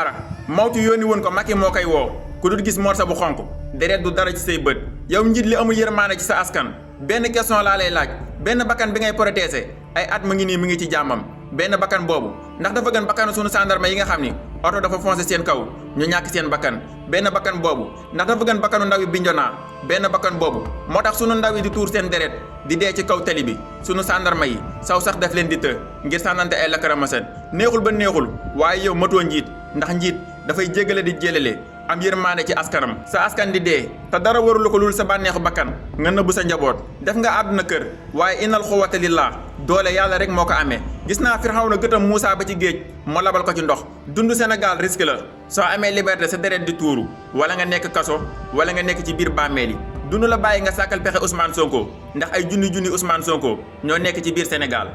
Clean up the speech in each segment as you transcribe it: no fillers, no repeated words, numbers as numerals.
baara mawtu yónni woon ko Macky moo koy woo ku dul gis morsa bu xonk deret du dara ci say bët yow njiit li amul yërmaane ci sa askan benn question laa lay laaj benn bakkan bi ngay protéger ay at mu ngi nii mu ngi ci jàmmam benn bakkan boobu ndax dafa gën bakkanu sunu gendarme yi nga xam ni oto dafa foncé seen kaw ñu ñàkk seen bakkan benn bakkan boobu ndax dafa gën bakkanu ndaw yi Bignona benn bakkan boobu moo tax sunu ndaw yi di tuur seen deret di dee ci kaw tali bi sunu gendarme yi saw sax daf leen di të ngir sànnante ay lacrymogène neexul ba neexul waaye yow matoo njiit ndax njiit dafay jéggale di jélale am yërmaane ci askanam sa askan di dee te dara warulu ko lul sa bànneexu bakkan nga nëbbu sa njaboot def nga àdduna kër waaye innal xuwata lillah doole yàlla rek moo ko amee gis naa Firawna gëtam Muusa ba ci géej moo labal ko ci ndox dund Sénégal risque la soo amee liberté sa deret di tuuru wala nga nekk kaso wala nga nekk ci biir bàmmeel yi dund la bàyyi nga sàkkal pexe Ousmane Sonko ndax ay junni Ousmane Sonko ñoo nekk ci biir Sénégal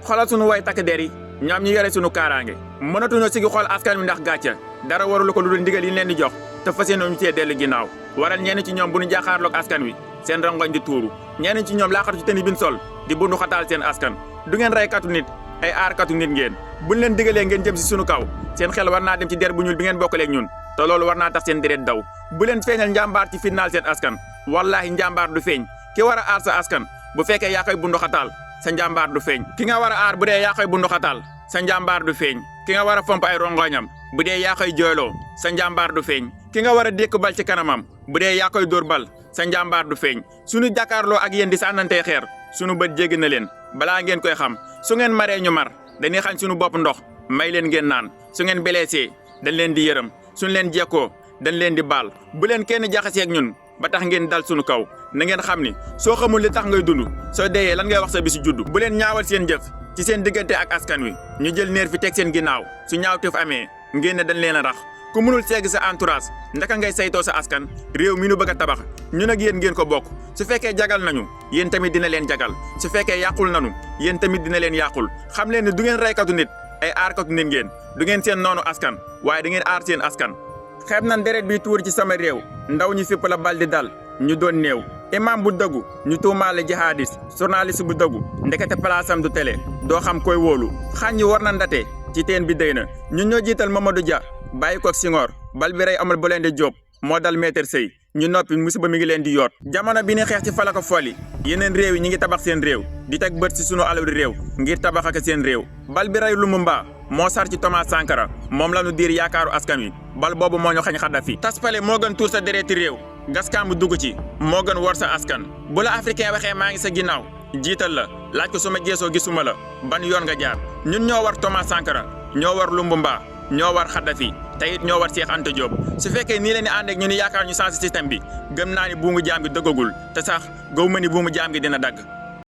xoolal sunu way takk der yi ñoom ñu yore sunu kaaraange mënatuñoo sigi xool askan wi ndax gàcca dara warulu ko lu dul ndigal yi leen di jox te fas yéene ñu cee dellu ginnaaw waral ñenn ci ñoom bu ñu jaaxaarloog askan wi seen rongoñ di tuuru ñenn ci ñoom laaxatu ci tëni bin sol di bundu xataal seen askan du ngeen reykatu nit ay aarkatu nit ngeen buñ leen digalee ngeen jëm si sunu kaw seen xel war naa dem ci der bu ñuul bi ngeen bokkaleeg ñun te loolu war naa tax seen deret daw bu leen feeñal njàmbaar ci fitnaal seen askan wallaahi njàmbaar du feeñ ki war a aar sa askan bu fekkee yaa koy bundu xataal sa njàmbaar du feeñ ki nga war a aar bu dee yaa koy bundu xataal sa njàmbaar du feeñ ki nga war a fomp ay rongoñam bu dee yaa koy jooyloo sa njàmbaar du feeñ ki nga war a dékk bal ci kanamam bu dee yaa koy dóor bal sa njàmbaar du feeñ sunu jàkkaarloo ak yéen di sànnantee xeer sunu bët jéggi na leen balaa ngeen koy xam su ngeen maree ñu mar dañuy xañ sunu bopp ndox may leen ngeen naan su ngeen blessé dañ leen di yërëm suñ leen jekkoo dañ leen di baal bu leen kenn jaxaseeg ñun ba tax ngeen dal sunu kaw na ngeen xam ni soo xamul li tax ngay dund soo deyee lan ngay wax sa bisu juddu bu leen ñaawal seen jëf ci seen diggante ak askan wi ñu jël neer fi teg seen ginnaaw su ñaawteef amee ngeen ne dañ leen a rax ku mënul segg sa entourage ndaka ngay saytoo sa askan réew mi nu bëgg a tabax ñun ak yéen ngeen ko bokk su fekkee jagal nañu yéen tamit dina leen jagal su fekkee yàqul nañu yéen tamit dina leen yàqul xam leen ne du ngeen reykatu nit ay aarkatu nit ngeen du ngeen seen noonu askan waaye da ngeen aar seen askan xeeb nan deret bi tuur ci sama réew ndaw ñi fipp la bal di dal ñu doon néew imam bu dëggu ñu tuumaale jihadis journaliste bu dëggu ndekete palaasam du télé doo xam koy wóolu xañ ñi war na ndate ci teen bi déy na ñun ñoo jiital Mamadou Dia bàyyi ko Senghor bal bi rey Amadou Blondin Diop moo dal Maître Sèye ñu noppi musiba mi ngi leen di yoot jamono bi ni xeex ci falaka foli yeneen réew yi ñi ngi tabax seen réew di teg bët ci sunu alalu réew ngir tabax ak seen réew bal bi rey Lumumba moo sar ci Thomas Sankara moom la ñu diir yaakaaru askan wi bal boobu moo ñu xañ Kadhafi taspale moo gën tuur sa dereeti réew gaskan bu dugg ci moo gën wor sa askan bu la africain waxee maa ngi sa ginnaaw jiital la laaj ko suma geesoo gisuma la ban yoon nga jaar ñun ñoo war Thomas Sankara ñoo war Lumumba ñoo war Kadhafi te it ñoo war Cheikh Anta Diop su fekkee nii leen di ànd ak ñu ni yaakaar ñu changé système bi gëm naa ni buumu jaam gi dëggagul te sax gaw ma ni buumu jaam gi dina dagg